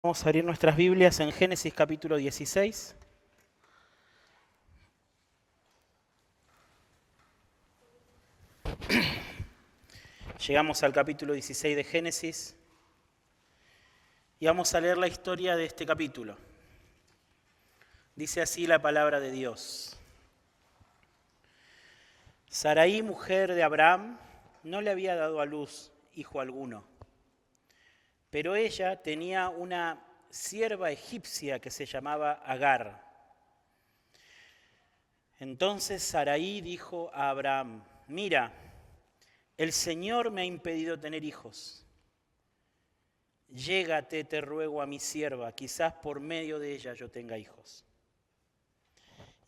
Vamos a abrir nuestras Biblias en Génesis capítulo 16. Llegamos al capítulo 16 de Génesis y vamos a leer la historia de este capítulo. Dice así la palabra de Dios. Sarai, mujer de Abraham, no le había dado a luz hijo alguno, pero ella tenía una sierva egipcia que se llamaba Agar. Entonces Sarai dijo a Abraham: mira, el Señor me ha impedido tener hijos. Llégate, te ruego, a mi sierva, quizás por medio de ella yo tenga hijos.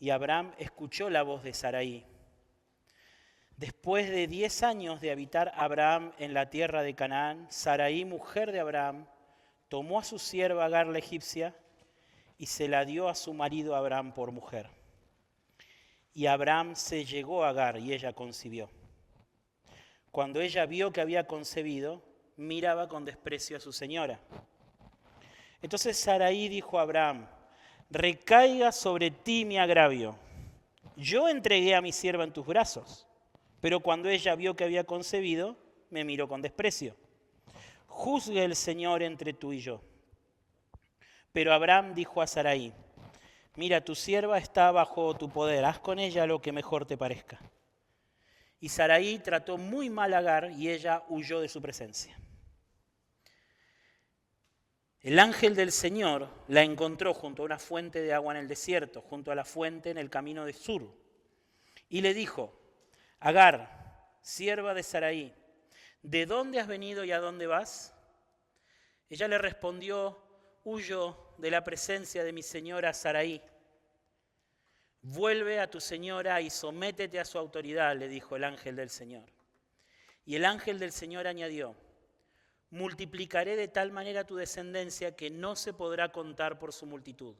Y Abraham escuchó la voz de Sarai. Después de 10 años de habitar Abraham en la tierra de Canaán, Sarai, mujer de Abraham, tomó a su sierva Agar la egipcia y se la dio a su marido Abraham por mujer. Y Abraham se llegó a Agar y ella concibió. Cuando ella vio que había concebido, miraba con desprecio a su señora. Entonces Sarai dijo a Abraham: recaiga sobre ti mi agravio. Yo entregué a mi sierva en tus brazos, pero cuando ella vio que había concebido, me miró con desprecio. Juzgue el Señor entre tú y yo. Pero Abraham dijo a Sarai: mira, tu sierva está bajo tu poder, haz con ella lo que mejor te parezca. Y Sarai trató muy mal a Agar y ella huyó de su presencia. El ángel del Señor la encontró junto a una fuente de agua en el desierto, junto a la fuente en el camino de Sur. Y le dijo: Agar, sierva de Sarai, ¿de dónde has venido y a dónde vas? Ella le respondió: huyo de la presencia de mi señora Sarai. Vuelve a tu señora y sométete a su autoridad, le dijo el ángel del Señor. Y el ángel del Señor añadió: multiplicaré de tal manera tu descendencia que no se podrá contar por su multitud.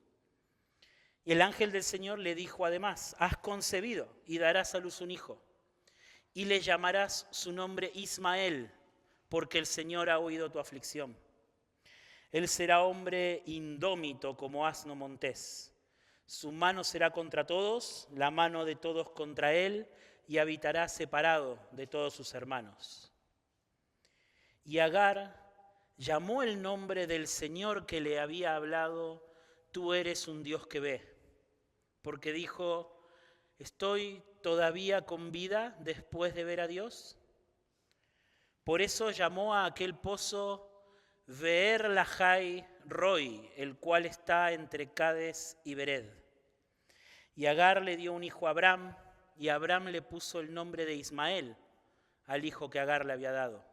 Y el ángel del Señor le dijo además: has concebido y darás a luz un hijo, y le llamarás su nombre Ismael, porque el Señor ha oído tu aflicción. Él será hombre indómito como asno montés. Su mano será contra todos, la mano de todos contra él, y habitará separado de todos sus hermanos. Y Agar llamó el nombre del Señor que le había hablado: tú eres un Dios que ve. Porque dijo: ¿estoy todavía con vida después de ver a Dios? Por eso llamó a aquel pozo Beer Lahai Roi, el cual está entre Cades y Bered. Y Agar le dio un hijo a Abraham, y Abraham le puso el nombre de Ismael al hijo que Agar le había dado.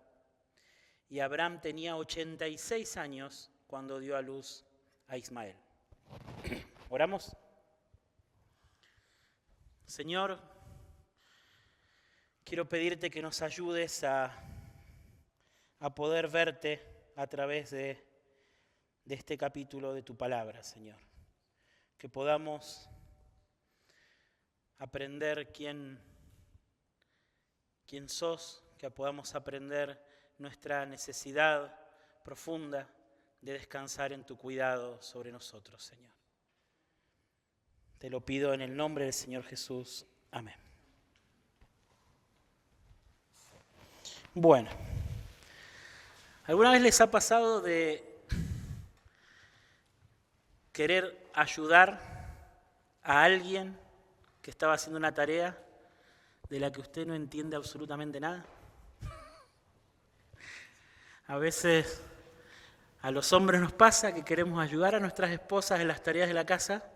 Y Abraham tenía 86 años cuando dio a luz a Ismael. ¿Oramos? Señor, quiero pedirte que nos ayudes a poder verte a través de este capítulo de tu palabra, Señor. Que podamos aprender quién sos, que podamos aprender nuestra necesidad profunda de descansar en tu cuidado sobre nosotros, Señor. Te lo pido en el nombre del Señor Jesús. Amén. Bueno, ¿alguna vez les ha pasado de querer ayudar a alguien que estaba haciendo una tarea de la que usted no entiende absolutamente nada? A veces a los hombres nos pasa que queremos ayudar a nuestras esposas en las tareas de la casa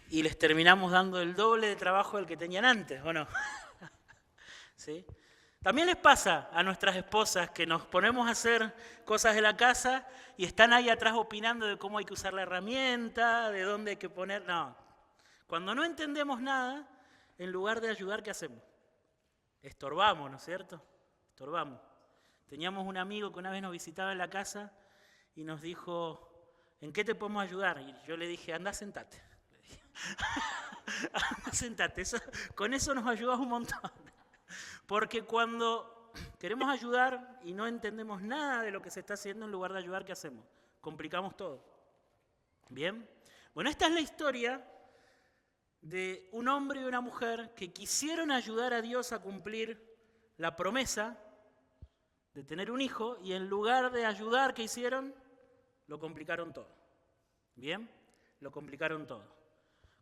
y les terminamos dando el doble de trabajo del que tenían antes, ¿o no? ¿Sí? También les pasa a nuestras esposas que nos ponemos a hacer cosas de la casa y están ahí atrás opinando de cómo hay que usar la herramienta, de dónde hay que poner. No, cuando no entendemos nada, en lugar de ayudar, ¿qué hacemos? Estorbamos, ¿no es cierto? Estorbamos. Teníamos un amigo que una vez nos visitaba en la casa y nos dijo: ¿en qué te podemos ayudar? Y yo le dije: anda, sentate. Anda, sentate. Con eso nos ayudas un montón. Porque cuando queremos ayudar y no entendemos nada de lo que se está haciendo, en lugar de ayudar, ¿qué hacemos? complicamos todo. ¿Bien? Bueno, esta es la historia de un hombre y una mujer que quisieron ayudar a Dios a cumplir la promesa de tener un hijo y en lugar de ayudar, ¿qué hicieron? Lo complicaron todo. ¿Bien? Lo complicaron todo.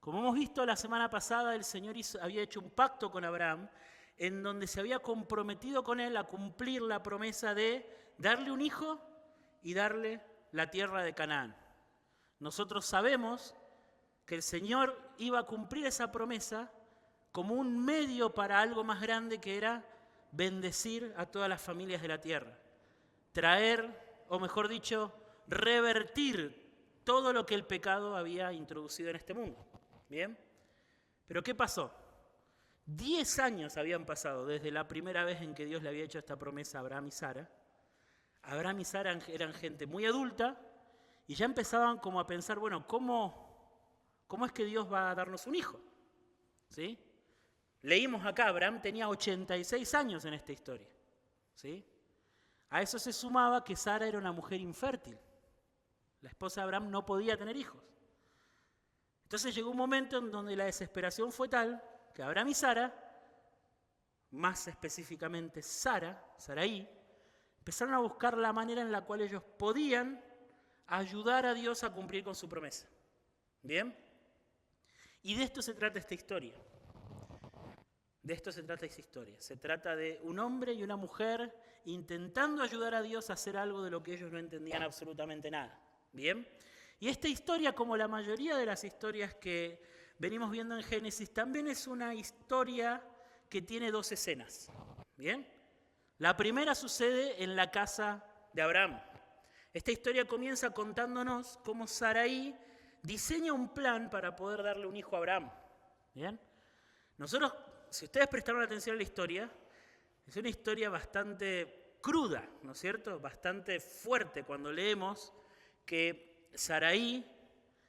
Como hemos visto la semana pasada, el Señor había hecho un pacto con Abraham en donde se había comprometido con él a cumplir la promesa de darle un hijo y darle la tierra de Canaán. Nosotros sabemos que el Señor iba a cumplir esa promesa como un medio para algo más grande que era bendecir a todas las familias de la tierra. Traer, o mejor dicho, revertir todo lo que el pecado había introducido en este mundo. ¿Bien? Pero ¿qué pasó? 10 años habían pasado desde la primera vez en que Dios le había hecho esta promesa a Abraham y Sara. Abraham y Sara eran gente muy adulta y ya empezaban como a pensar, bueno, ¿cómo es que Dios va a darnos un hijo? ¿Sí? Leímos acá, Abraham tenía 86 años en esta historia. ¿Sí? A eso se sumaba que Sara era una mujer infértil. La esposa de Abraham no podía tener hijos. Entonces llegó un momento en donde la desesperación fue tal que Abraham y Sara, más específicamente Sarai, empezaron a buscar la manera en la cual ellos podían ayudar a Dios a cumplir con su promesa. ¿Bien? Y de esto se trata esta historia. De esto se trata esta historia. Se trata de un hombre y una mujer intentando ayudar a Dios a hacer algo de lo que ellos no entendían absolutamente nada. ¿Bien? Y esta historia, como la mayoría de las historias que venimos viendo en Génesis, también es una historia que tiene 2 escenas. ¿Bien? La primera sucede en la casa de Abraham. Esta historia comienza contándonos cómo Sarai diseña un plan para poder darle un hijo a Abraham. ¿Bien? Nosotros, si ustedes prestaron atención a la historia, es una historia bastante cruda, ¿no es cierto? Bastante fuerte cuando leemos que Sarai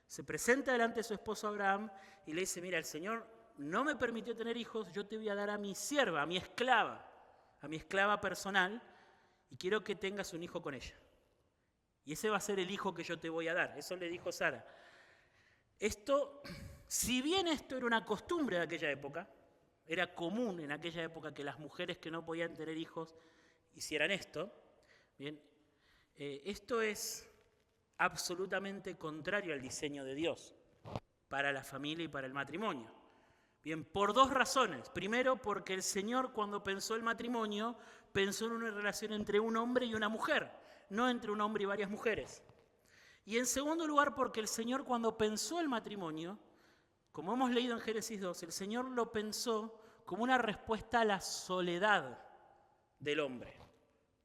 se presenta delante de su esposo Abraham y le dice, mira, el Señor no me permitió tener hijos, yo te voy a dar a mi sierva, a mi esclava personal, y quiero que tengas un hijo con ella. Y ese va a ser el hijo que yo te voy a dar. Eso le dijo Sara. Esto, si bien esto era una costumbre de aquella época, era común en aquella época que las mujeres que no podían tener hijos hicieran esto, bien, esto es absolutamente contrario al diseño de Dios para la familia y para el matrimonio. Bien, por 2 razones. Primero, porque el Señor cuando pensó el matrimonio, pensó en una relación entre un hombre y una mujer, no entre un hombre y varias mujeres. Y en segundo lugar, porque el Señor cuando pensó el matrimonio, como hemos leído en Génesis 2, el Señor lo pensó como una respuesta a la soledad del hombre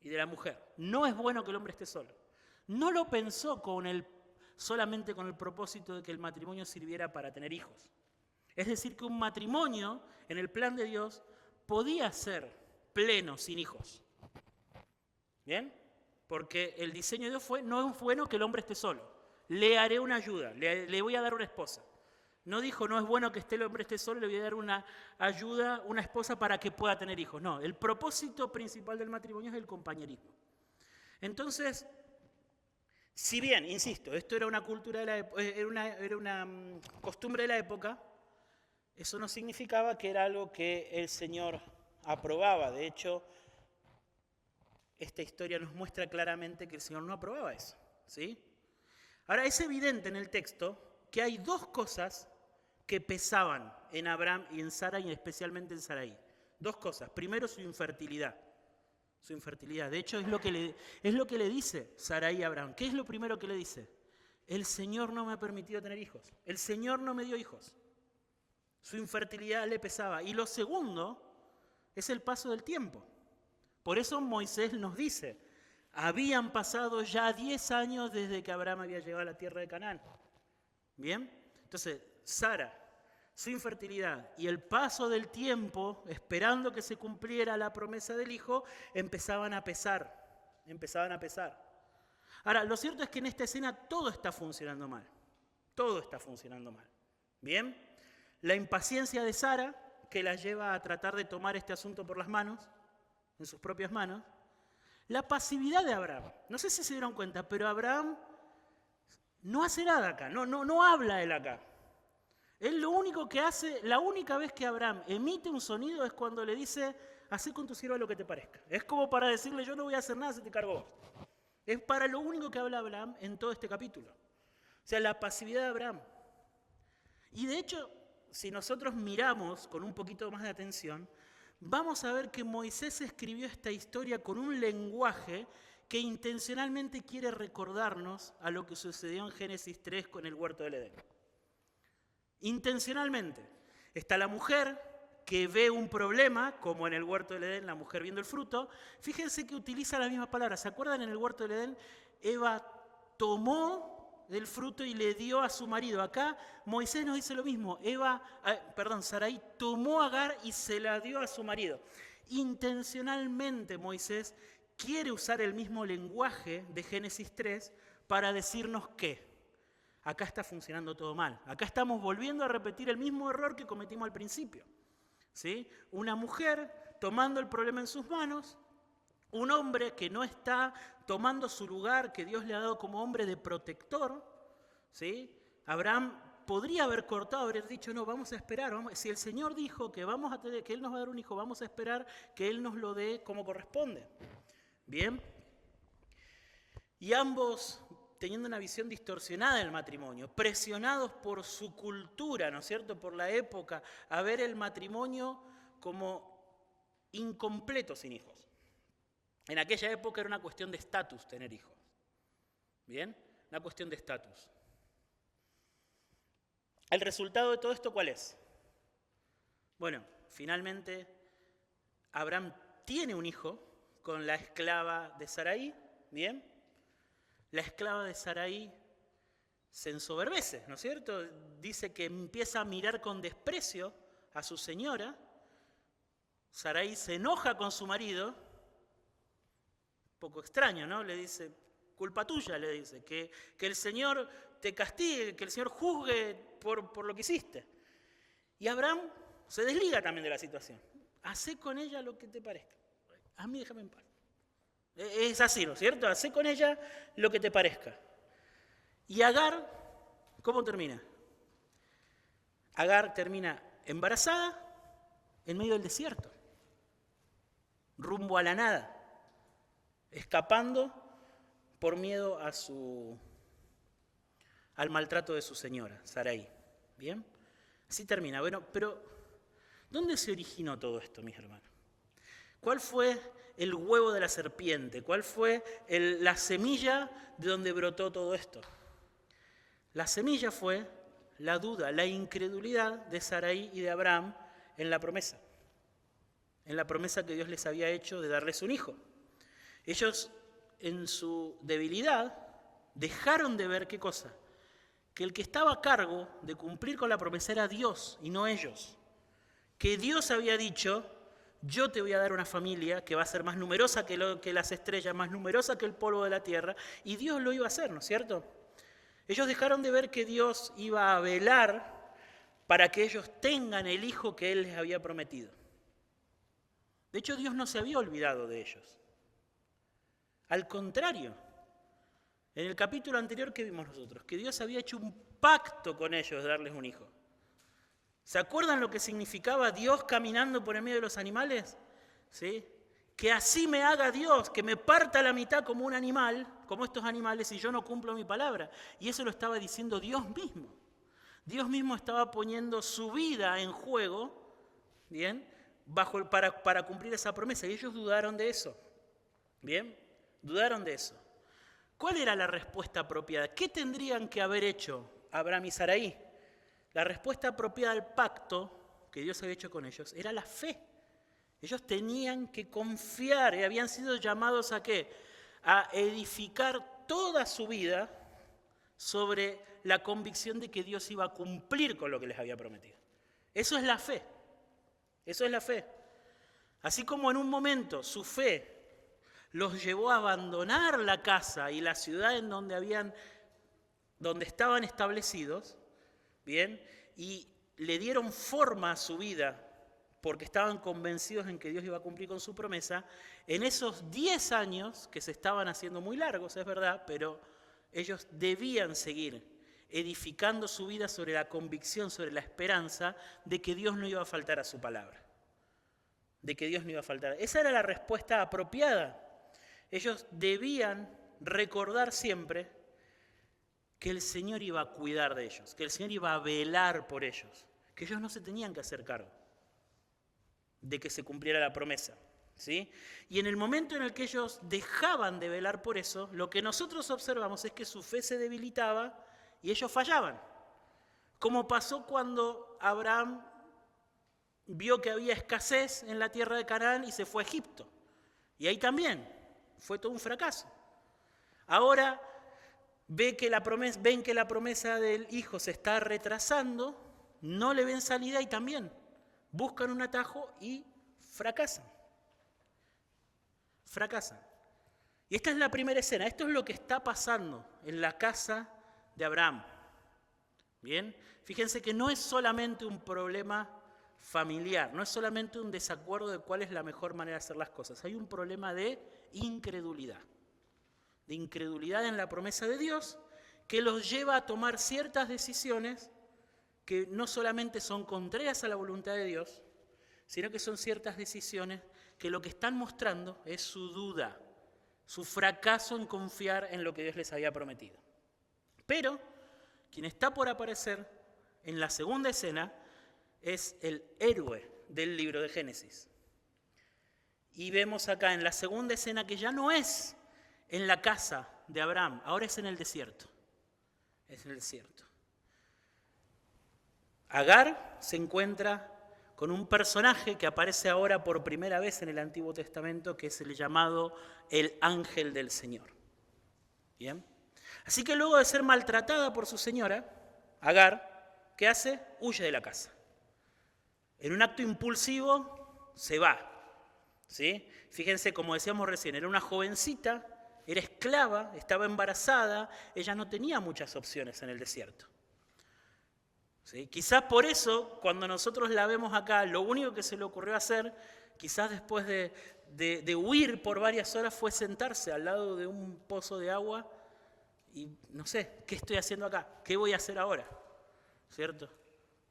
y de la mujer. No es bueno que el hombre esté solo. No lo pensó solamente con el propósito de que el matrimonio sirviera para tener hijos. Es decir, que un matrimonio, en el plan de Dios, podía ser pleno sin hijos. ¿Bien? Porque el diseño de Dios no es bueno que el hombre esté solo. Le haré una ayuda, le voy a dar una esposa. No dijo, no es bueno que el hombre esté solo, le voy a dar una ayuda, una esposa para que pueda tener hijos. No, el propósito principal del matrimonio es el compañerismo. Entonces, si bien, insisto, esto era una cultura de la época, era una costumbre de la época, eso no significaba que era algo que el Señor aprobaba. De hecho, esta historia nos muestra claramente que el Señor no aprobaba eso. ¿Sí? Ahora, es evidente en el texto que hay 2 cosas que pesaban en Abraham y en Sara, y especialmente en Sarai. 2 cosas. Primero, su infertilidad. Su infertilidad. De hecho, es lo que le dice Sarai a Abraham. ¿Qué es lo primero que le dice? El Señor no me ha permitido tener hijos. El Señor no me dio hijos. Su infertilidad le pesaba. Y lo segundo es el paso del tiempo. Por eso Moisés nos dice, habían pasado ya 10 años desde que Abraham había llegado a la tierra de Canaán. ¿Bien? Entonces, Sara, su infertilidad y el paso del tiempo, esperando que se cumpliera la promesa del hijo, empezaban a pesar. Ahora, lo cierto es que en esta escena todo está funcionando mal. Todo está funcionando mal. ¿Bien? La impaciencia de Sara, que la lleva a tratar de tomar este asunto por las manos, en sus propias manos. La pasividad de Abraham. No sé si se dieron cuenta, pero Abraham no hace nada acá, no habla él acá. Él lo único que hace, la única vez que Abraham emite un sonido es cuando le dice, hacé con tu sierva lo que te parezca. Es como para decirle, yo no voy a hacer nada, se te cargó vos. Es para lo único que habla Abraham en todo este capítulo. O sea, la pasividad de Abraham. Y de hecho, si nosotros miramos con un poquito más de atención, vamos a ver que Moisés escribió esta historia con un lenguaje que intencionalmente quiere recordarnos a lo que sucedió en Génesis 3 con el huerto del Edén. Intencionalmente. Está la mujer que ve un problema, como en el huerto del Edén, la mujer viendo el fruto. Fíjense que utiliza la misma palabra. ¿Se acuerdan en el huerto del Edén? Eva tomó del fruto y le dio a su marido. Acá Moisés nos dice lo mismo. Sarai tomó a Agar y se la dio a su marido. Intencionalmente Moisés quiere usar el mismo lenguaje de Génesis 3 para decirnos que acá está funcionando todo mal. Acá estamos volviendo a repetir el mismo error que cometimos al principio. ¿Sí? Una mujer tomando el problema en sus manos, un hombre que no está tomando su lugar que Dios le ha dado como hombre de protector. ¿Sí? Abraham podría haber cortado, haber dicho, no, vamos a esperar. Si el Señor dijo que Él nos va a dar un hijo, vamos a esperar que Él nos lo dé como corresponde. Bien. Y ambos teniendo una visión distorsionada del matrimonio, presionados por su cultura, ¿no es cierto?, por la época, a ver el matrimonio como incompleto sin hijos. En aquella época era una cuestión de estatus tener hijos. ¿Bien? Una cuestión de estatus. ¿El resultado de todo esto cuál es? Bueno, finalmente Abraham tiene un hijo con la esclava de Sarai, ¿bien? La esclava de Sarai se ensoberbece, ¿no es cierto? Dice que empieza a mirar con desprecio a su señora. Sarai se enoja con su marido. Un poco extraño, ¿no? Le dice, culpa tuya, le dice, que el Señor te castigue, que el Señor juzgue por lo que hiciste. Y Abraham se desliga también de la situación. Hacé con ella lo que te parezca. A mí déjame en paz. Es así, ¿no es cierto? Hacé con ella lo que te parezca. Y Agar, ¿cómo termina? Agar termina embarazada en medio del desierto, rumbo a la nada, escapando por miedo al maltrato de su señora, Sarai. ¿Bien? Así termina. Bueno, pero ¿dónde se originó todo esto, mis hermanos? ¿Cuál fue el huevo de la serpiente? ¿Cuál fue la semilla de donde brotó todo esto? La semilla fue la duda, la incredulidad de Sarai y de Abraham en la promesa que Dios les había hecho de darles un hijo. Ellos, en su debilidad, dejaron de ver, ¿qué cosa? Que el que estaba a cargo de cumplir con la promesa era Dios y no ellos. Que Dios había dicho, yo te voy a dar una familia que va a ser más numerosa que las estrellas, más numerosa que el polvo de la tierra, y Dios lo iba a hacer, ¿no es cierto? Ellos dejaron de ver que Dios iba a velar para que ellos tengan el hijo que Él les había prometido. De hecho, Dios no se había olvidado de ellos. Al contrario, en el capítulo anterior que vimos nosotros, que Dios había hecho un pacto con ellos de darles un hijo. ¿Se acuerdan lo que significaba Dios caminando por el medio de los animales? ¿Sí? Que así me haga Dios, que me parta a la mitad como un animal, como estos animales, y yo no cumplo mi palabra. Y eso lo estaba diciendo Dios mismo. Dios mismo estaba poniendo su vida en juego, ¿bien? Para cumplir esa promesa. Y ellos dudaron de eso. ¿Bien? Dudaron de eso. ¿Cuál era la respuesta apropiada? ¿Qué tendrían que haber hecho Abraham y Sarai? La respuesta apropiada al pacto que Dios había hecho con ellos era la fe. Ellos tenían que confiar, habían sido llamados ¿a qué? A edificar toda su vida sobre la convicción de que Dios iba a cumplir con lo que les había prometido. Eso es la fe. Eso es la fe. Así como en un momento su fe los llevó a abandonar la casa y la ciudad en donde estaban establecidos, ¿bien? Y le dieron forma a su vida porque estaban convencidos en que Dios iba a cumplir con su promesa. En esos 10 años, que se estaban haciendo muy largos, es verdad, pero ellos debían seguir edificando su vida sobre la convicción, sobre la esperanza de que Dios no iba a faltar a su palabra. De que Dios no iba a faltar. Esa era la respuesta apropiada. Ellos debían recordar siempre que el Señor iba a cuidar de ellos, que el Señor iba a velar por ellos, que ellos no se tenían que hacer cargo de que se cumpliera la promesa, ¿sí? Y en el momento en el que ellos dejaban de velar por eso, lo que nosotros observamos es que su fe se debilitaba y ellos fallaban. Como pasó cuando Abraham vio que había escasez en la tierra de Canaán y se fue a Egipto. Y ahí también fue todo un fracaso. Ahora ven que la promesa del hijo se está retrasando, no le ven salida y también buscan un atajo y fracasan. Fracasan. Y esta es la primera escena. Esto es lo que está pasando en la casa de Abraham. Bien, fíjense que no es solamente un problema familiar, no es solamente un desacuerdo de cuál es la mejor manera de hacer las cosas. Hay un problema de incredulidad en la promesa de Dios, que los lleva a tomar ciertas decisiones que no solamente son contrarias a la voluntad de Dios, sino que son ciertas decisiones que lo que están mostrando es su duda, su fracaso en confiar en lo que Dios les había prometido. Pero quien está por aparecer en la segunda escena es el héroe del libro de Génesis. Y vemos acá en la segunda escena que ya no es en la casa de Abraham, ahora es en el desierto. Es en el desierto. Agar se encuentra con un personaje que aparece ahora por primera vez en el Antiguo Testamento, que es el llamado el ángel del Señor. ¿Bien? Así que luego de ser maltratada por su señora, Agar, ¿qué hace? Huye de la casa. En un acto impulsivo se va. ¿Sí? Fíjense, como decíamos recién, era una jovencita, era esclava, estaba embarazada, ella no tenía muchas opciones en el desierto. ¿Sí? Quizás por eso, cuando nosotros la vemos acá, lo único que se le ocurrió hacer, quizás después de huir por varias horas, fue sentarse al lado de un pozo de agua y no sé, ¿qué estoy haciendo acá? ¿Qué voy a hacer ahora? ¿Cierto?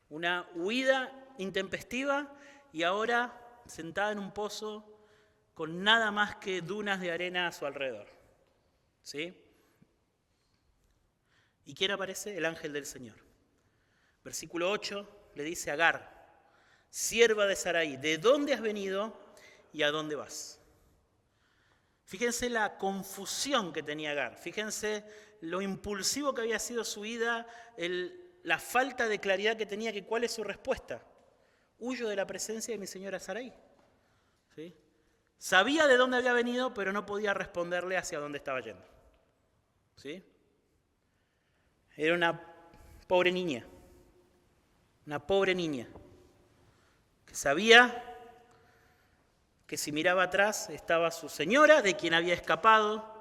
Una huida intempestiva y ahora sentada en un pozo con nada más que dunas de arena a su alrededor. ¿Sí? ¿Y quién aparece? El ángel del Señor. Versículo 8 le dice a Agar, sierva de Sarai, ¿de dónde has venido y a dónde vas? Fíjense la confusión que tenía Agar, fíjense lo impulsivo que había sido su vida, la falta de claridad que tenía, que cuál es su respuesta. Huyo de la presencia de mi señora Sarai. ¿Sí? Sabía de dónde había venido, pero no podía responderle hacia dónde estaba yendo. ¿Sí? Era una pobre niña que sabía que si miraba atrás estaba su señora, de quien había escapado.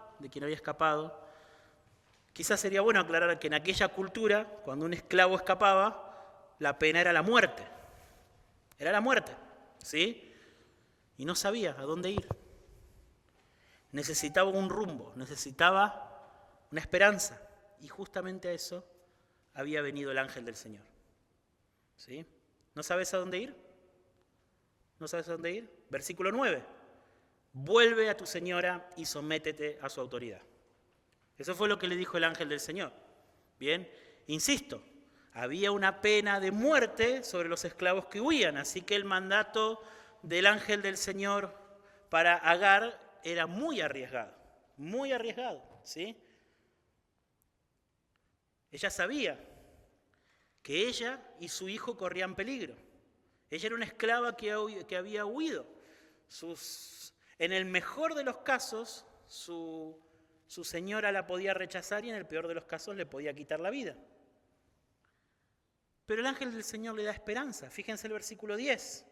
Quizás sería bueno aclarar que en aquella cultura, cuando un esclavo escapaba, la pena era la muerte. Era la muerte, ¿sí? Y no sabía a dónde ir. Necesitaba un rumbo, necesitaba una esperanza. Y justamente a eso había venido el ángel del Señor. ¿Sí? ¿No sabes a dónde ir? ¿No sabes a dónde ir? Versículo 9. Vuelve a tu señora y sométete a su autoridad. Eso fue lo que le dijo el ángel del Señor. Bien, insisto, había una pena de muerte sobre los esclavos que huían, así que el mandato del ángel del Señor para Agar era muy arriesgado, ¿sí? Ella sabía que ella y su hijo corrían peligro. Ella era una esclava que había huido. En el mejor de los casos, su señora la podía rechazar y en el peor de los casos le podía quitar la vida. Pero el ángel del Señor le da esperanza. Fíjense el versículo 10.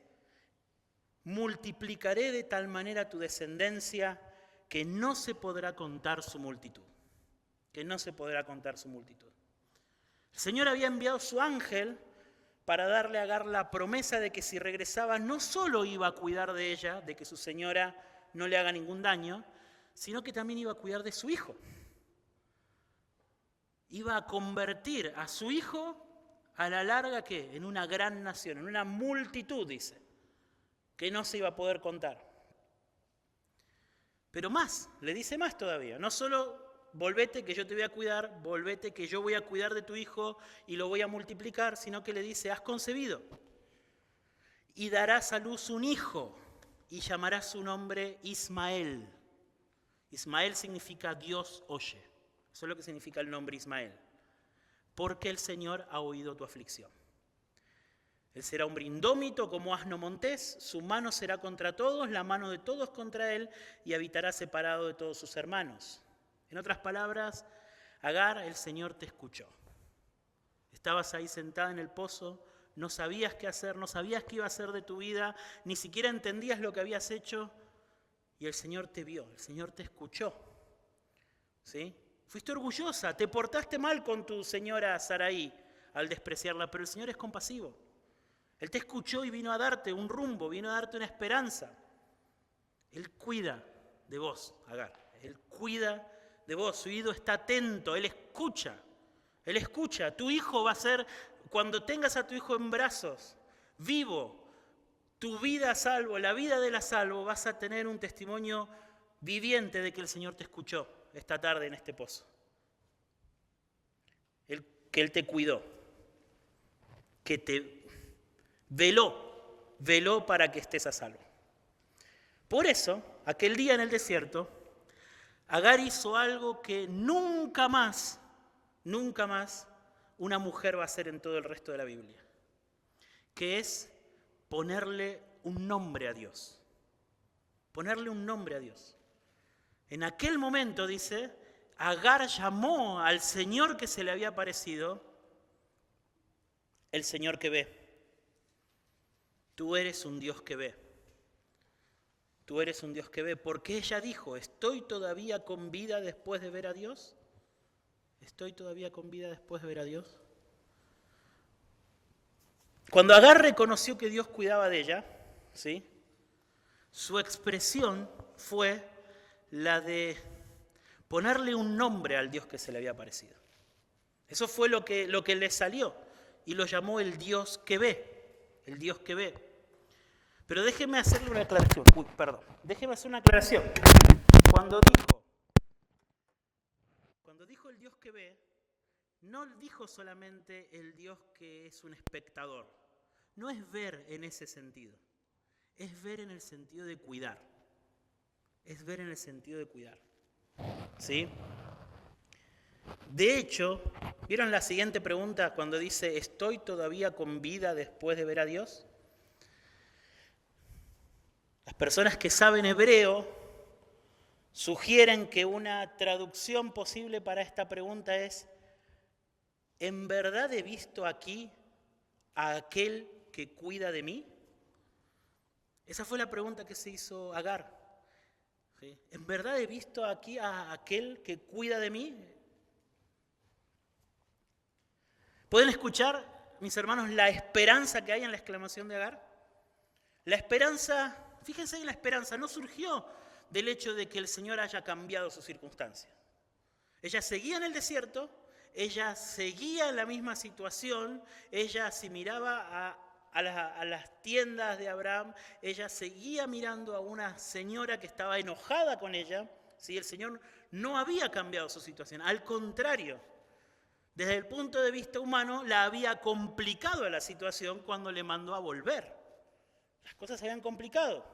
Multiplicaré de tal manera tu descendencia que no se podrá contar su multitud. Que no se podrá contar su multitud. El Señor había enviado su ángel para darle a Agar la promesa de que si regresaba no solo iba a cuidar de ella, de que su señora no le haga ningún daño, sino que también iba a cuidar de su hijo. iba a convertir a su hijo a la larga, ¿qué? En una gran nación, en una multitud, dice, que no se iba a poder contar. Pero más, le dice más todavía, no solo volvete que yo te voy a cuidar, volvete que yo voy a cuidar de tu hijo y lo voy a multiplicar, sino que le dice, has concebido y darás a luz un hijo y llamarás su nombre Ismael. Ismael significa Dios oye, eso es lo que significa el nombre Ismael. Porque el Señor ha oído tu aflicción. Él será hombre indómito como asno montés, su mano será contra todos, la mano de todos contra él, y habitará separado de todos sus hermanos. En otras palabras, Agar, el Señor te escuchó. Estabas ahí sentada en el pozo, no sabías qué hacer, no sabías qué iba a hacer de tu vida, ni siquiera entendías lo que habías hecho, y el Señor te vio, el Señor te escuchó. ¿Sí? Fuiste orgullosa, te portaste mal con tu señora Saraí al despreciarla, pero el Señor es compasivo. Él te escuchó y vino a darte un rumbo, vino a darte una esperanza. Él cuida de vos, Agar. Él cuida de vos, su oído está atento, Él escucha. Él escucha. Tu hijo va a ser, cuando tengas a tu hijo en brazos, vivo, tu vida a salvo, la vida de él a salvo, vas a tener un testimonio viviente de que el Señor te escuchó esta tarde en este pozo. Que Él te cuidó, que te veló para que estés a salvo. Por eso, aquel día en el desierto, Agar hizo algo que nunca más una mujer va a hacer en todo el resto de la Biblia, que es ponerle un nombre a Dios. Ponerle un nombre a Dios. En aquel momento, dice, Agar llamó al Señor que se le había aparecido, el Señor que ve. Tú eres un Dios que ve. Tú eres un Dios que ve. Porque ella dijo, ¿estoy todavía con vida después de ver a Dios? ¿Estoy todavía con vida después de ver a Dios? Cuando Agar reconoció que Dios cuidaba de ella, ¿sí? Su expresión fue la de ponerle un nombre al Dios que se le había aparecido. Eso fue lo que le salió y lo llamó el Dios que ve, el Dios que ve. Pero déjeme hacerle una aclaración. Déjeme hacer una aclaración. Cuando dijo el Dios que ve, no dijo solamente el Dios que es un espectador. No es ver en ese sentido. Es ver en el sentido de cuidar. Es ver en el sentido de cuidar. ¿Sí? De hecho, ¿vieron la siguiente pregunta cuando dice, ¿estoy todavía con vida después de ver a Dios? Las personas que saben hebreo sugieren que una traducción posible para esta pregunta es, ¿en verdad he visto aquí a aquel que cuida de mí? Esa fue la pregunta que se hizo Agar. ¿Sí? ¿En verdad he visto aquí a aquel que cuida de mí? ¿Pueden escuchar, mis hermanos, la esperanza que hay en la exclamación de Agar? La esperanza, fíjense en la esperanza, no surgió del hecho de que el Señor haya cambiado sus circunstancias. Ella seguía en el desierto, ella seguía en la misma situación, ella si miraba a las tiendas de Abraham, ella seguía mirando a una señora que estaba enojada con ella. ¿Sí? El Señor no había cambiado su situación, al contrario, desde el punto de vista humano la había complicado la situación cuando le mandó a volver. Las cosas se habían complicado.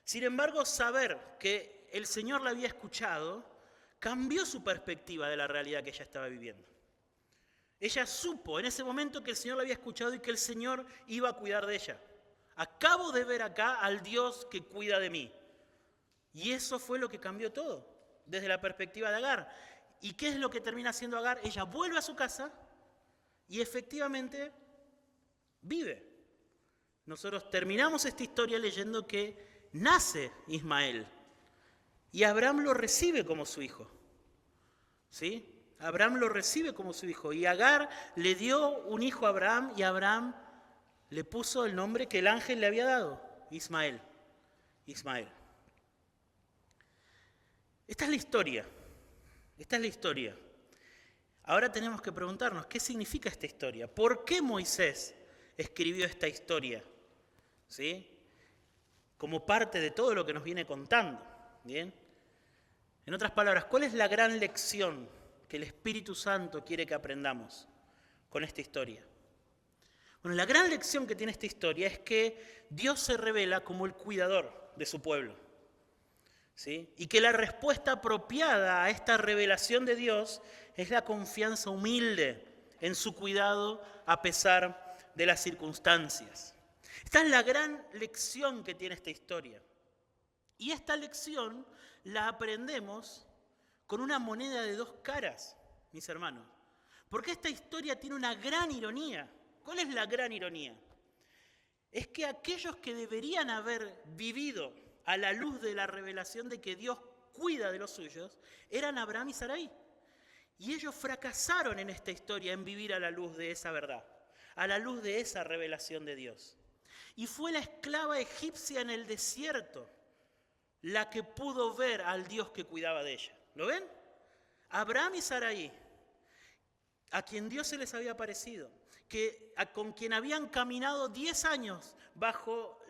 Sin embargo, saber que el Señor la había escuchado cambió su perspectiva de la realidad que ella estaba viviendo. Ella supo en ese momento que el Señor la había escuchado y que el Señor iba a cuidar de ella. Acabo de ver acá al Dios que cuida de mí. Y eso fue lo que cambió todo, desde la perspectiva de Agar. ¿Y qué es lo que termina haciendo Agar? Ella vuelve a su casa y efectivamente vive. Nosotros terminamos esta historia leyendo que nace Ismael y Abraham lo recibe como su hijo. ¿Sí? Abraham lo recibe como su hijo y Agar le dio un hijo a Abraham y Abraham le puso el nombre que el ángel le había dado, Ismael. Ismael. Esta es la historia. Esta es la historia. Ahora tenemos que preguntarnos, ¿qué significa esta historia? ¿Por qué Moisés escribió esta historia? ¿Sí? Como parte de todo lo que nos viene contando. ¿Bien? En otras palabras, ¿cuál es la gran lección que el Espíritu Santo quiere que aprendamos con esta historia? Bueno, la gran lección que tiene esta historia es que Dios se revela como el cuidador de su pueblo. ¿Sí? Y que la respuesta apropiada a esta revelación de Dios es la confianza humilde en su cuidado a pesar de las circunstancias. Esta es la gran lección que tiene esta historia. Y esta lección la aprendemos con una moneda de dos caras, mis hermanos. Porque esta historia tiene una gran ironía. ¿Cuál es la gran ironía? Es que aquellos que deberían haber vivido a la luz de la revelación de que Dios cuida de los suyos, eran Abraham y Sarai. Y ellos fracasaron en esta historia en vivir a la luz de esa verdad, a la luz de esa revelación de Dios. Y fue la esclava egipcia en el desierto la que pudo ver al Dios que cuidaba de ella. ¿Lo ven? Abraham y Sarai, a quien Dios se les había aparecido, con quien habían caminado 10 años bajo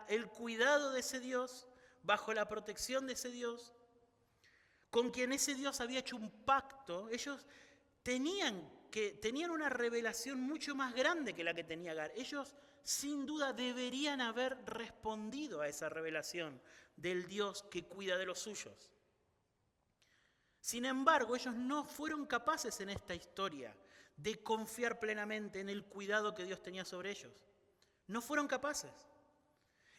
el cuidado de ese Dios, bajo la protección de ese Dios, con quien ese Dios había hecho un pacto. Ellos tenían una revelación mucho más grande que la que tenía Agar. Ellos sin duda deberían haber respondido a esa revelación del Dios que cuida de los suyos. Sin embargo, ellos no fueron capaces en esta historia de confiar plenamente en el cuidado que Dios tenía sobre ellos. No fueron capaces.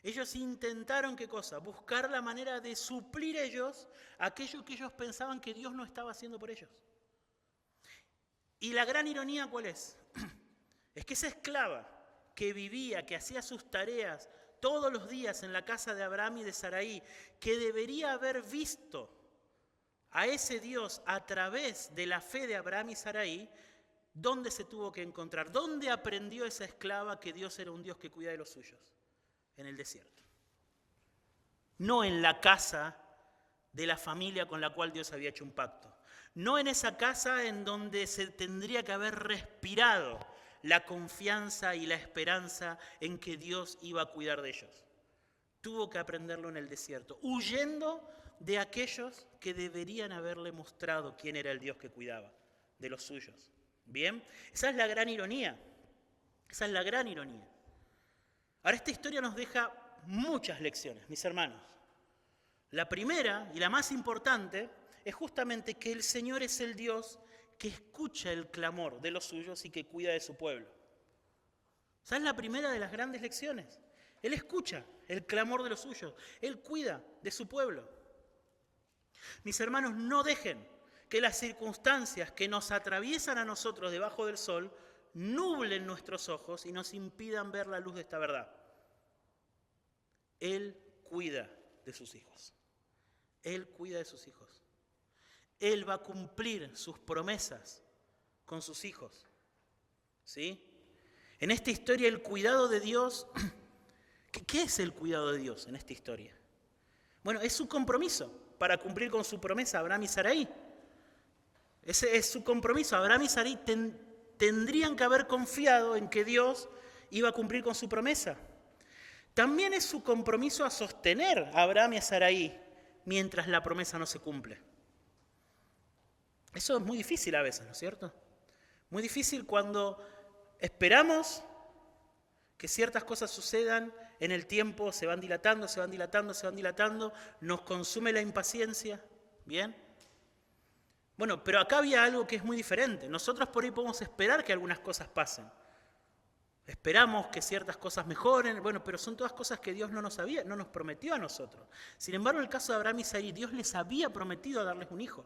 Ellos intentaron, ¿qué cosa? Buscar la manera de suplir ellos aquello que ellos pensaban que Dios no estaba haciendo por ellos. Y la gran ironía, ¿cuál es? Es que esa esclava que vivía, que hacía sus tareas todos los días en la casa de Abraham y de Sarai, que debería haber visto a ese Dios a través de la fe de Abraham y Sarai, ¿dónde se tuvo que encontrar? ¿Dónde aprendió esa esclava que Dios era un Dios que cuida de los suyos? En el desierto. No en la casa de la familia con la cual Dios había hecho un pacto. No en esa casa en donde se tendría que haber respirado la confianza y la esperanza en que Dios iba a cuidar de ellos. Tuvo que aprenderlo en el desierto, huyendo de aquellos que deberían haberle mostrado quién era el Dios que cuidaba de los suyos. ¿Bien? Esa es la gran ironía. Esa es la gran ironía. Ahora, esta historia nos deja muchas lecciones, mis hermanos. La primera y la más importante es justamente que el Señor es el Dios que escucha el clamor de los suyos y que cuida de su pueblo. Esa es la primera de las grandes lecciones. Él escucha el clamor de los suyos. Él cuida de su pueblo. Mis hermanos, no dejen que las circunstancias que nos atraviesan a nosotros debajo del sol nublen nuestros ojos y nos impidan ver la luz de esta verdad. Él cuida de sus hijos. Él cuida de sus hijos. Él va a cumplir sus promesas con sus hijos. ¿Sí? En esta historia el cuidado de Dios, ¿qué es el cuidado de Dios en esta historia? Bueno, es su compromiso para cumplir con su promesa a Abraham y Sarai. Ese es su compromiso. Abraham y Sarai tendrían que haber confiado en que Dios iba a cumplir con su promesa. También es su compromiso a sostener a Abraham y a Sarai mientras la promesa no se cumple. Eso es muy difícil a veces, ¿no es cierto? Muy difícil cuando esperamos que ciertas cosas sucedan en el tiempo, se van dilatando, nos consume la impaciencia, ¿bien? Bueno, pero acá había algo que es muy diferente. Nosotros por ahí podemos esperar que algunas cosas pasen. Esperamos que ciertas cosas mejoren, bueno, pero son todas cosas que Dios no nos prometió a nosotros. Sin embargo, en el caso de Abraham y Sarai, Dios les había prometido darles un hijo.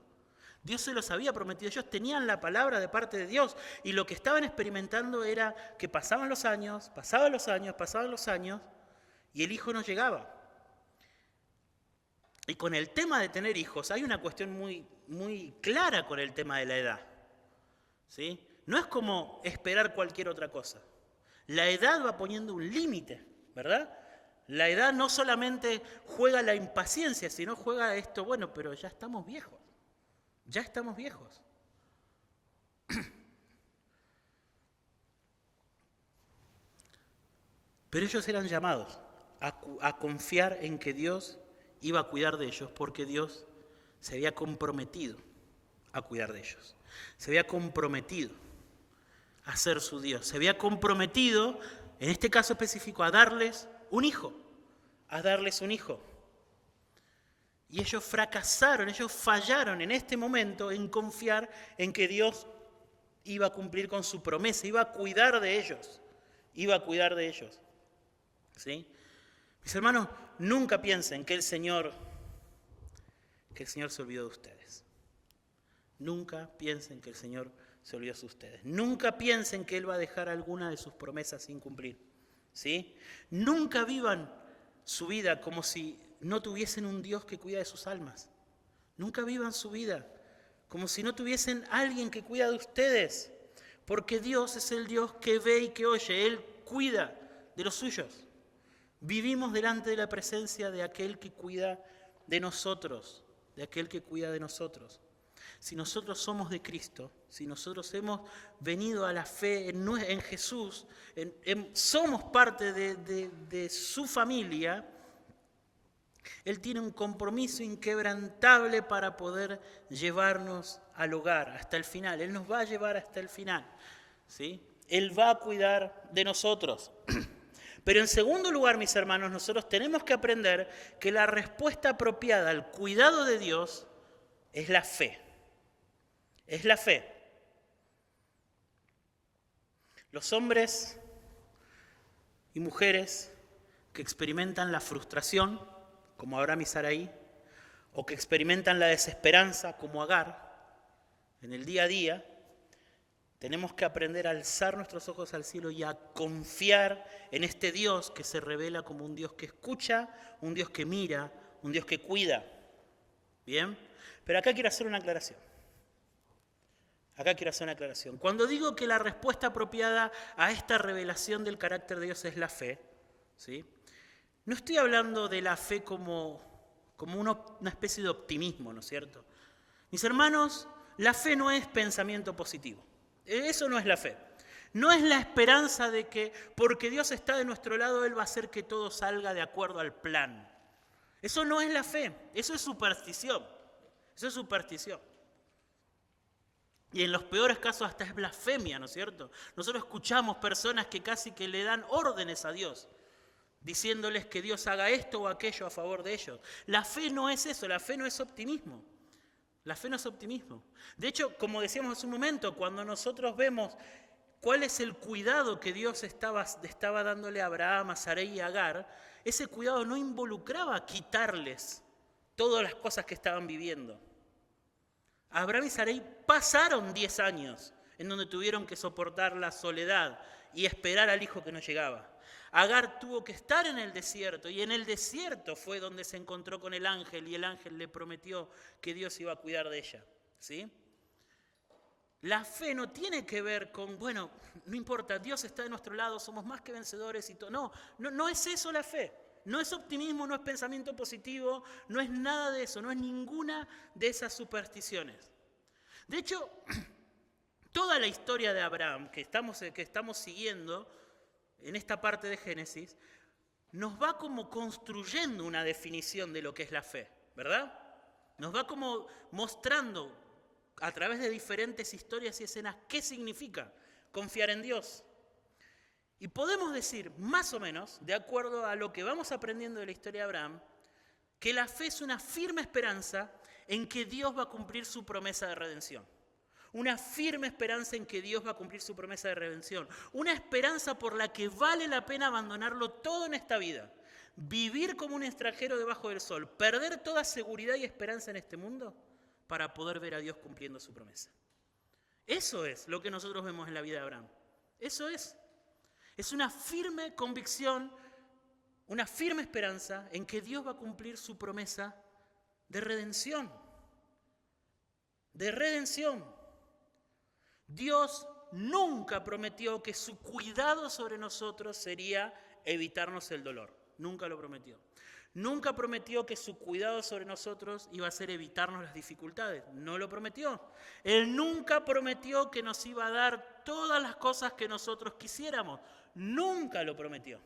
Dios se los había prometido, ellos tenían la palabra de parte de Dios y lo que estaban experimentando era que pasaban los años y el hijo no llegaba. Y con el tema de tener hijos hay una cuestión muy clara con el tema de la edad. ¿Sí? No es como esperar cualquier otra cosa. La edad va poniendo un límite, ¿verdad? La edad no solamente juega la impaciencia, sino juega esto, bueno, pero ya estamos viejos. Pero ellos eran llamados a confiar en que Dios iba a cuidar de ellos, porque Dios se había comprometido a cuidar de ellos. Se había comprometido a ser su Dios. Se había comprometido, en este caso específico, a darles un hijo. A darles un hijo. Y ellos fracasaron, ellos fallaron en este momento en confiar en que Dios iba a cumplir con su promesa, iba a cuidar de ellos. Iba a cuidar de ellos. ¿Sí? Mis hermanos, nunca piensen que el Señor se olvidó de ustedes. Nunca piensen que el Señor se olvidó de ustedes. Nunca piensen que Él va a dejar alguna de sus promesas sin cumplir. ¿Sí? Nunca vivan su vida como si no tuviesen un Dios que cuida de sus almas. Nunca vivan su vida como si no tuviesen alguien que cuida de ustedes. Porque Dios es el Dios que ve y que oye. Él cuida de los suyos. Vivimos delante de la presencia de aquel que cuida de nosotros, de aquel que cuida de nosotros. Si nosotros somos de Cristo, si nosotros hemos venido a la fe en Jesús, somos parte de su familia, Él tiene un compromiso inquebrantable para poder llevarnos al hogar hasta el final. Él nos va a llevar hasta el final, ¿sí? Él va a cuidar de nosotros. Pero en segundo lugar, mis hermanos, nosotros tenemos que aprender que la respuesta apropiada al cuidado de Dios es la fe. Es la fe. Los hombres y mujeres que experimentan la frustración, como Abraham y Sarai, o que experimentan la desesperanza, como Agar, en el día a día, tenemos que aprender a alzar nuestros ojos al cielo y a confiar en este Dios que se revela como un Dios que escucha, un Dios que mira, un Dios que cuida. ¿Bien? Pero acá quiero hacer una aclaración. Cuando digo que la respuesta apropiada a esta revelación del carácter de Dios es la fe, ¿sí? No estoy hablando de la fe como una especie de optimismo, ¿no es cierto? Mis hermanos, la fe no es pensamiento positivo. Eso no es la fe. No es la esperanza de que porque Dios está de nuestro lado, Él va a hacer que todo salga de acuerdo al plan. Eso no es la fe, eso es superstición. Eso es superstición. Y en los peores casos hasta es blasfemia, ¿no es cierto? Nosotros escuchamos personas que casi que le dan órdenes a Dios, diciéndoles que Dios haga esto o aquello a favor de ellos. La fe no es eso, la fe no es optimismo. La fe no es optimismo. De hecho, como decíamos hace un momento, cuando nosotros vemos cuál es el cuidado que Dios estaba dándole a Abraham, a Sarai y a Agar, ese cuidado no involucraba quitarles todas las cosas que estaban viviendo. Abraham y Sarai pasaron 10 años en donde tuvieron que soportar la soledad y esperar al hijo que no llegaba. Agar tuvo que estar en el desierto y en el desierto fue donde se encontró con el ángel y el ángel le prometió que Dios iba a cuidar de ella. ¿Sí? La fe no tiene que ver con, bueno, no importa, Dios está de nuestro lado, somos más que vencedores y todo. No es eso la fe. No es optimismo, no es pensamiento positivo, no es nada de eso, no es ninguna de esas supersticiones. De hecho, toda la historia de Abraham que estamos siguiendo en esta parte de Génesis, nos va como construyendo una definición de lo que es la fe, ¿verdad? Nos va como mostrando a través de diferentes historias y escenas qué significa confiar en Dios. Y podemos decir, más o menos, de acuerdo a lo que vamos aprendiendo de la historia de Abraham, que la fe es una firme esperanza en que Dios va a cumplir su promesa de redención. Una firme esperanza en que Dios va a cumplir su promesa de redención. Una esperanza por la que vale la pena abandonarlo todo en esta vida. Vivir como un extranjero debajo del sol. Perder toda seguridad y esperanza en este mundo para poder ver a Dios cumpliendo su promesa. Eso es lo que nosotros vemos en la vida de Abraham. Eso es. Es una firme convicción, una firme esperanza en que Dios va a cumplir su promesa de redención. De redención. Dios nunca prometió que su cuidado sobre nosotros sería evitarnos el dolor. Nunca lo prometió. Nunca prometió que su cuidado sobre nosotros iba a ser evitarnos las dificultades. No lo prometió. Él nunca prometió que nos iba a dar todas las cosas que nosotros quisiéramos. Nunca lo prometió.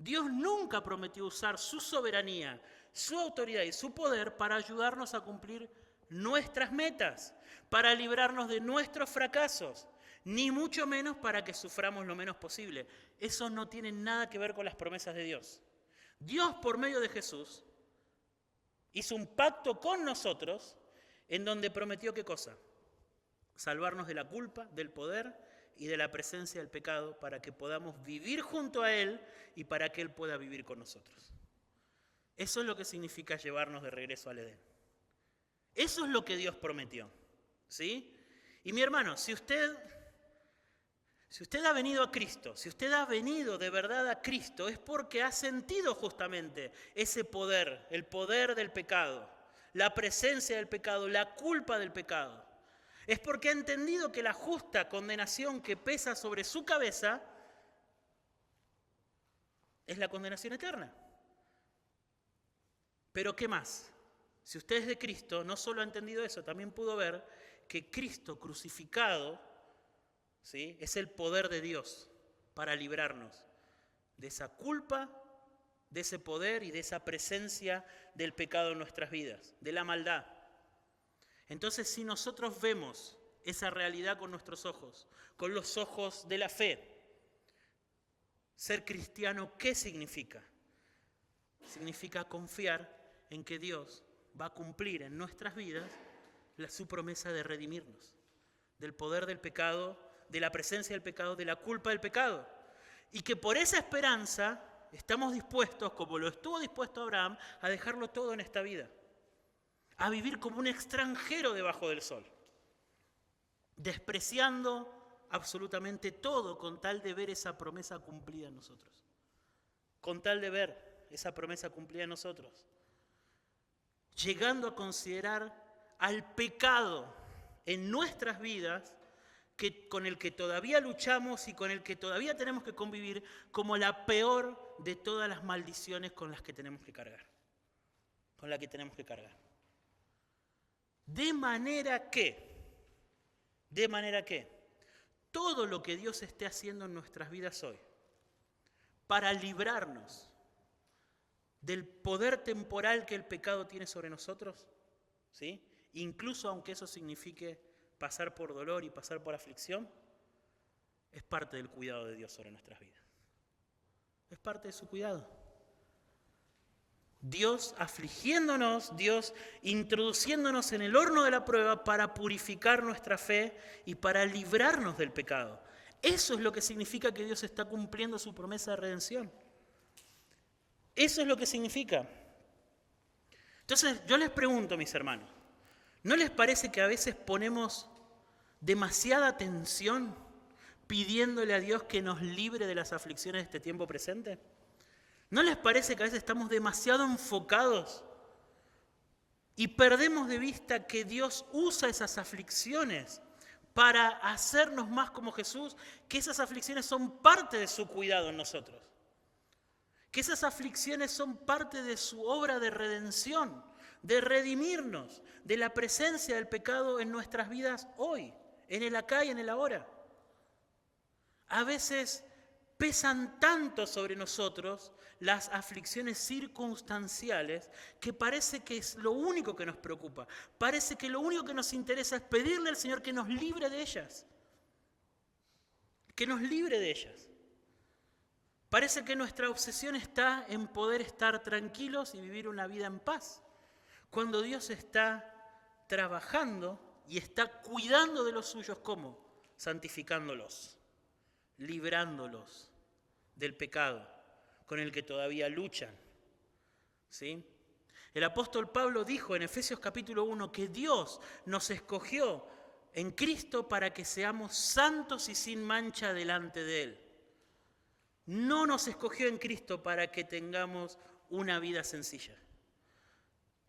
Dios nunca prometió usar su soberanía, su autoridad y su poder para ayudarnos a cumplir nuestras metas, para librarnos de nuestros fracasos, ni mucho menos para que suframos lo menos posible. Eso no tiene nada que ver con las promesas de Dios. Dios, por medio de Jesús, hizo un pacto con nosotros en donde prometió ¿qué cosa? Salvarnos de la culpa, del poder y de la presencia del pecado para que podamos vivir junto a Él y para que Él pueda vivir con nosotros. Eso es lo que significa llevarnos de regreso al Edén. Eso es lo que Dios prometió, ¿sí? Y mi hermano, si usted ha venido a Cristo, si usted ha venido de verdad a Cristo, es porque ha sentido justamente ese poder, el poder del pecado, la presencia del pecado, la culpa del pecado. Es porque ha entendido que la justa condenación que pesa sobre su cabeza es la condenación eterna. Pero ¿qué más? Si usted es de Cristo, no solo ha entendido eso, también pudo ver que Cristo crucificado, ¿sí?, es el poder de Dios para librarnos de esa culpa, de ese poder y de esa presencia del pecado en nuestras vidas, de la maldad. Entonces, si nosotros vemos esa realidad con nuestros ojos, con los ojos de la fe, ser cristiano, ¿qué significa? Significa confiar en que Dios va a cumplir en nuestras vidas su promesa de redimirnos del poder del pecado, de la presencia del pecado, de la culpa del pecado. Y que por esa esperanza estamos dispuestos, como lo estuvo dispuesto Abraham, a dejarlo todo en esta vida. A vivir como un extranjero debajo del sol, despreciando absolutamente todo con tal de ver esa promesa cumplida en nosotros. Con tal de ver esa promesa cumplida en nosotros. Llegando a considerar al pecado en nuestras vidas, con el que todavía luchamos y con el que todavía tenemos que convivir, como la peor de todas las maldiciones con las que tenemos que cargar. Con la que tenemos que cargar. De manera que, todo lo que Dios esté haciendo en nuestras vidas hoy, para librarnos del poder temporal que el pecado tiene sobre nosotros, ¿sí?, incluso aunque eso signifique pasar por dolor y pasar por aflicción, es parte del cuidado de Dios sobre nuestras vidas. Es parte de su cuidado. Dios afligiéndonos, Dios introduciéndonos en el horno de la prueba para purificar nuestra fe y para librarnos del pecado. Eso es lo que significa que Dios está cumpliendo su promesa de redención. Eso es lo que significa. Entonces, yo les pregunto, mis hermanos, ¿no les parece que a veces ponemos demasiada atención pidiéndole a Dios que nos libre de las aflicciones de este tiempo presente? ¿No les parece que a veces estamos demasiado enfocados y perdemos de vista que Dios usa esas aflicciones para hacernos más como Jesús? Que esas aflicciones son parte de su cuidado en nosotros. Que esas aflicciones son parte de su obra de redención, de redimirnos de la presencia del pecado en nuestras vidas hoy, en el acá y en el ahora. A veces pesan tanto sobre nosotros las aflicciones circunstanciales que parece que es lo único que nos preocupa. Parece que lo único que nos interesa es pedirle al Señor que nos libre de ellas. Que nos libre de ellas. Parece que nuestra obsesión está en poder estar tranquilos y vivir una vida en paz, cuando Dios está trabajando y está cuidando de los suyos. ¿Cómo? Santificándolos, librándolos del pecado con el que todavía luchan. ¿Sí? El apóstol Pablo dijo en Efesios capítulo 1 que Dios nos escogió en Cristo para que seamos santos y sin mancha delante de Él. No nos escogió en Cristo para que tengamos una vida sencilla.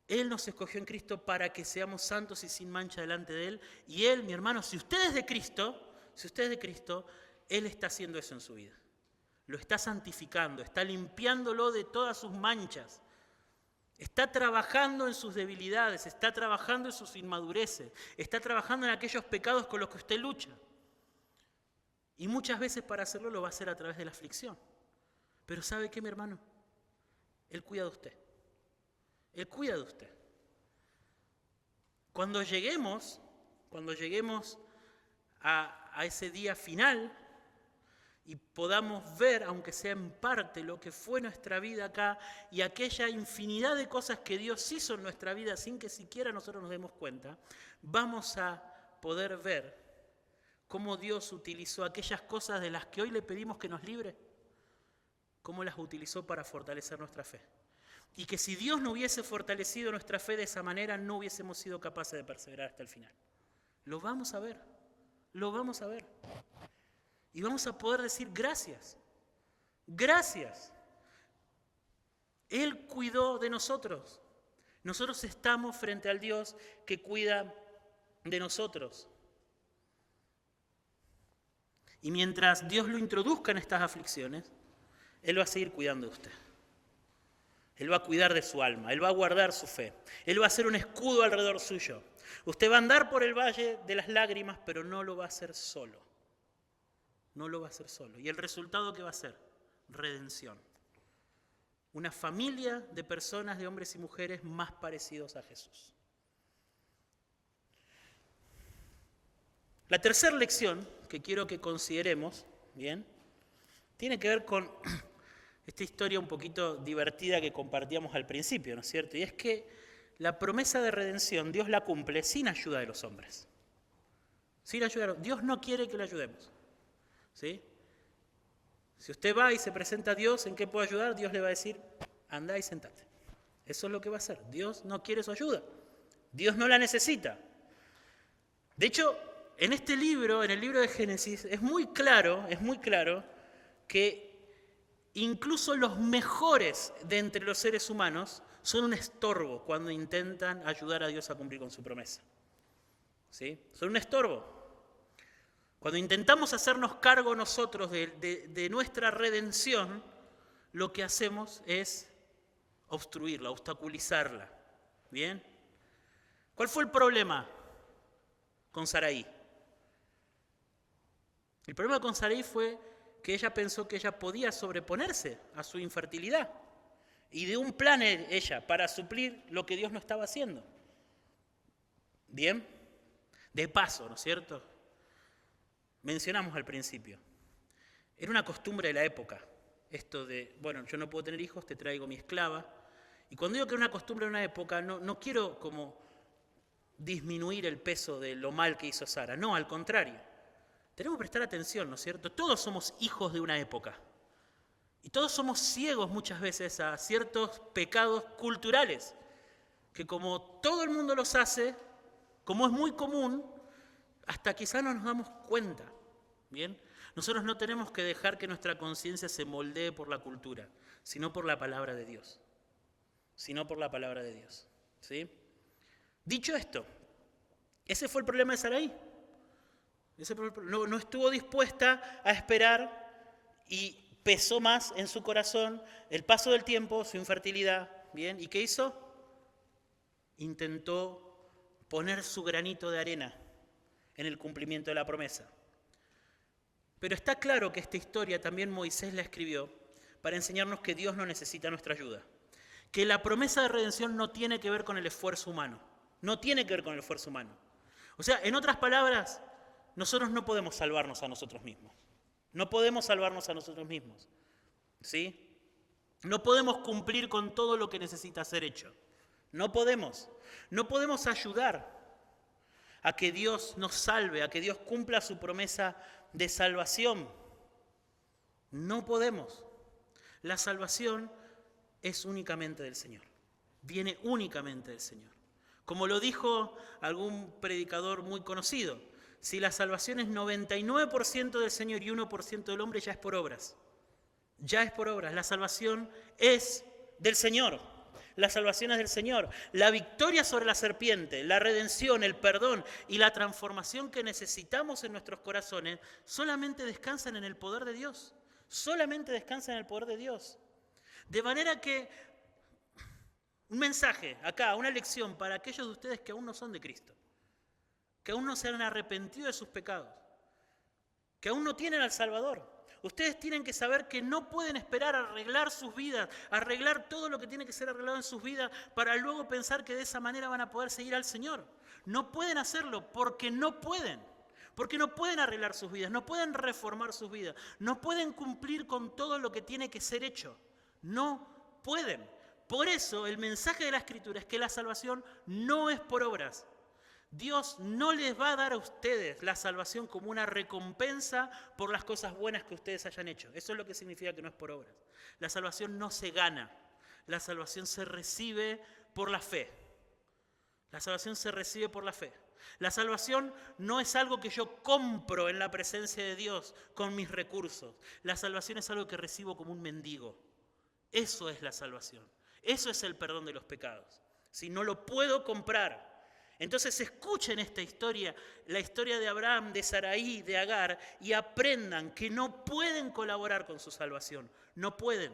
Él nos escogió en Cristo para que seamos santos y sin mancha delante de Él. Y Él, mi hermano, si usted es de Cristo, Él está haciendo eso en su vida. Lo está santificando, está limpiándolo de todas sus manchas. Está trabajando en sus debilidades, está trabajando en sus inmadureces, está trabajando en aquellos pecados con los que usted lucha. Y muchas veces para hacerlo lo va a hacer a través de la aflicción. Pero ¿sabe qué, mi hermano? Él cuida de usted. Él cuida de usted. Cuando lleguemos a ese día final y podamos ver, aunque sea en parte, lo que fue nuestra vida acá y aquella infinidad de cosas que Dios hizo en nuestra vida sin que siquiera nosotros nos demos cuenta, vamos a poder ver cómo Dios utilizó aquellas cosas de las que hoy le pedimos que nos libre, cómo las utilizó para fortalecer nuestra fe. Y que si Dios no hubiese fortalecido nuestra fe de esa manera, no hubiésemos sido capaces de perseverar hasta el final. Lo vamos a ver, lo vamos a ver. Y vamos a poder decir gracias, gracias. Él cuidó de nosotros. Nosotros estamos frente al Dios que cuida de nosotros. Y mientras Dios lo introduzca en estas aflicciones, Él va a seguir cuidando de usted. Él va a cuidar de su alma, Él va a guardar su fe. Él va a hacer un escudo alrededor suyo. Usted va a andar por el valle de las lágrimas, pero no lo va a hacer solo. No lo va a hacer solo. ¿Y el resultado qué va a ser? Redención. Una familia de personas, de hombres y mujeres más parecidos a Jesús. La tercera lección que quiero que consideremos, ¿bien?, tiene que ver con esta historia un poquito divertida que compartíamos al principio, ¿no es cierto? Y es que la promesa de redención Dios la cumple sin ayuda de los hombres. Sin ayuda. Dios no quiere que le ayudemos. ¿Sí? Si usted va y se presenta a Dios, ¿en qué puedo ayudar? Dios le va a decir, anda y sentate. Eso es lo que va a hacer. Dios no quiere su ayuda. Dios no la necesita. De hecho, en este libro, en el libro de Génesis, es muy claro que incluso los mejores de entre los seres humanos son un estorbo cuando intentan ayudar a Dios a cumplir con su promesa. ¿Sí? Son un estorbo. Cuando intentamos hacernos cargo nosotros de nuestra redención, lo que hacemos es obstruirla, obstaculizarla. ¿Bien? ¿Cuál fue el problema con Sarai? El problema con Sarai fue que ella pensó que ella podía sobreponerse a su infertilidad. Y de un plan ella para suplir lo que Dios no estaba haciendo. ¿Bien? De paso, ¿no es cierto? Mencionamos al principio. Era una costumbre de la época. Esto de, bueno, yo no puedo tener hijos, te traigo mi esclava. Y cuando digo que era una costumbre de una época, no quiero como disminuir el peso de lo mal que hizo Sara. No, al contrario. Tenemos que prestar atención, ¿no es cierto? Todos somos hijos de una época. Y todos somos ciegos muchas veces a ciertos pecados culturales, que como todo el mundo los hace, como es muy común, hasta quizá no nos damos cuenta. ¿Bien? Nosotros no tenemos que dejar que nuestra conciencia se moldee por la cultura, sino por la palabra de Dios. Sino por la palabra de Dios. ¿Sí? Dicho esto, ese fue el problema de Sarai. No estuvo dispuesta a esperar y pesó más en su corazón el paso del tiempo, su infertilidad. ¿Bien? ¿Y qué hizo? Intentó poner su granito de arena en el cumplimiento de la promesa. Pero está claro que esta historia también Moisés la escribió para enseñarnos que Dios no necesita nuestra ayuda. Que la promesa de redención no tiene que ver con el esfuerzo humano. No tiene que ver con el esfuerzo humano. O sea, en otras palabras, nosotros no podemos salvarnos a nosotros mismos. No podemos salvarnos a nosotros mismos. ¿Sí? No podemos cumplir con todo lo que necesita ser hecho. No podemos. No podemos ayudar a que Dios nos salve, a que Dios cumpla su promesa de salvación. No podemos. La salvación es únicamente del Señor. Viene únicamente del Señor. Como lo dijo algún predicador muy conocido, si la salvación es 99% del Señor y 1% del hombre, ya es por obras. Ya es por obras. La salvación es del Señor. La salvación es del Señor. La victoria sobre la serpiente, la redención, el perdón y la transformación que necesitamos en nuestros corazones solamente descansan en el poder de Dios. Solamente descansan en el poder de Dios. De manera que un mensaje acá, una lección para aquellos de ustedes que aún no son de Cristo, que aún no se han arrepentido de sus pecados, que aún no tienen al Salvador, Ustedes tienen que saber que no pueden esperar a arreglar sus vidas, arreglar todo lo que tiene que ser arreglado en sus vidas para luego pensar que de esa manera van a poder seguir al Señor. No pueden hacerlo porque no pueden. Porque no pueden arreglar sus vidas, no pueden reformar sus vidas, no pueden cumplir con todo lo que tiene que ser hecho. No pueden. Por eso el mensaje de la Escritura es que la salvación no es por obras. Dios no les va a dar a ustedes la salvación como una recompensa por las cosas buenas que ustedes hayan hecho. Eso es lo que significa que no es por obras. La salvación no se gana, la salvación se recibe por la fe. La salvación se recibe por la fe. La salvación no es algo que yo compro en la presencia de Dios con mis recursos. La salvación es algo que recibo como un mendigo. Eso es la salvación. Eso es el perdón de los pecados. Si no lo puedo comprar. Entonces escuchen esta historia, la historia de Abraham, de Saraí, de Agar, y aprendan que no pueden colaborar con su salvación. No pueden.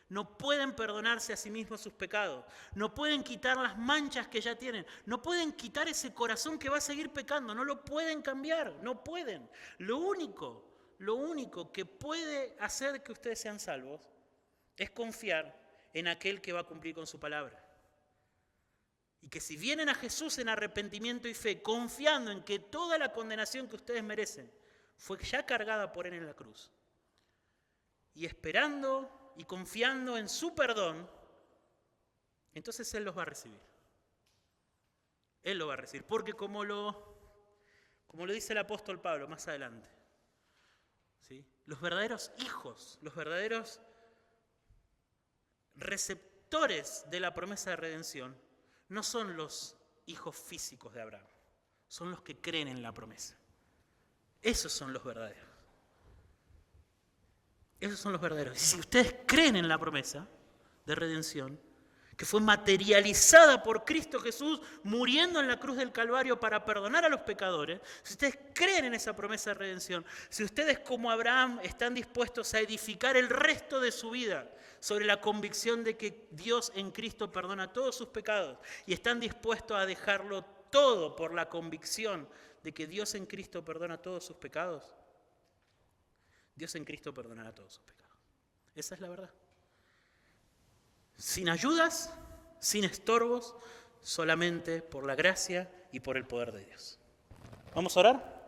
No pueden perdonarse a sí mismos sus pecados. No pueden quitar las manchas que ya tienen. No pueden quitar ese corazón que va a seguir pecando. No lo pueden cambiar. No pueden. Lo único que puede hacer que ustedes sean salvos es confiar en aquel que va a cumplir con su palabra. Y que si vienen a Jesús en arrepentimiento y fe, confiando en que toda la condenación que ustedes merecen fue ya cargada por Él en la cruz, y esperando y confiando en su perdón, entonces Él los va a recibir. Él lo va a recibir. Porque como lo dice el apóstol Pablo más adelante, ¿sí? Los verdaderos hijos, los verdaderos receptores de la promesa de redención, no son los hijos físicos de Abraham, son los que creen en la promesa. Esos son los verdaderos. Esos son los verdaderos. Y si ustedes creen en la promesa de redención, que fue materializada por Cristo Jesús muriendo en la cruz del Calvario para perdonar a los pecadores, si ustedes creen en esa promesa de redención, si ustedes como Abraham están dispuestos a edificar el resto de su vida sobre la convicción de que Dios en Cristo perdona todos sus pecados y están dispuestos a dejarlo todo por la convicción de que Dios en Cristo perdona todos sus pecados, Dios en Cristo perdonará todos sus pecados. Esa es la verdad. Sin ayudas, sin estorbos, solamente por la gracia y por el poder de Dios. ¿Vamos a orar?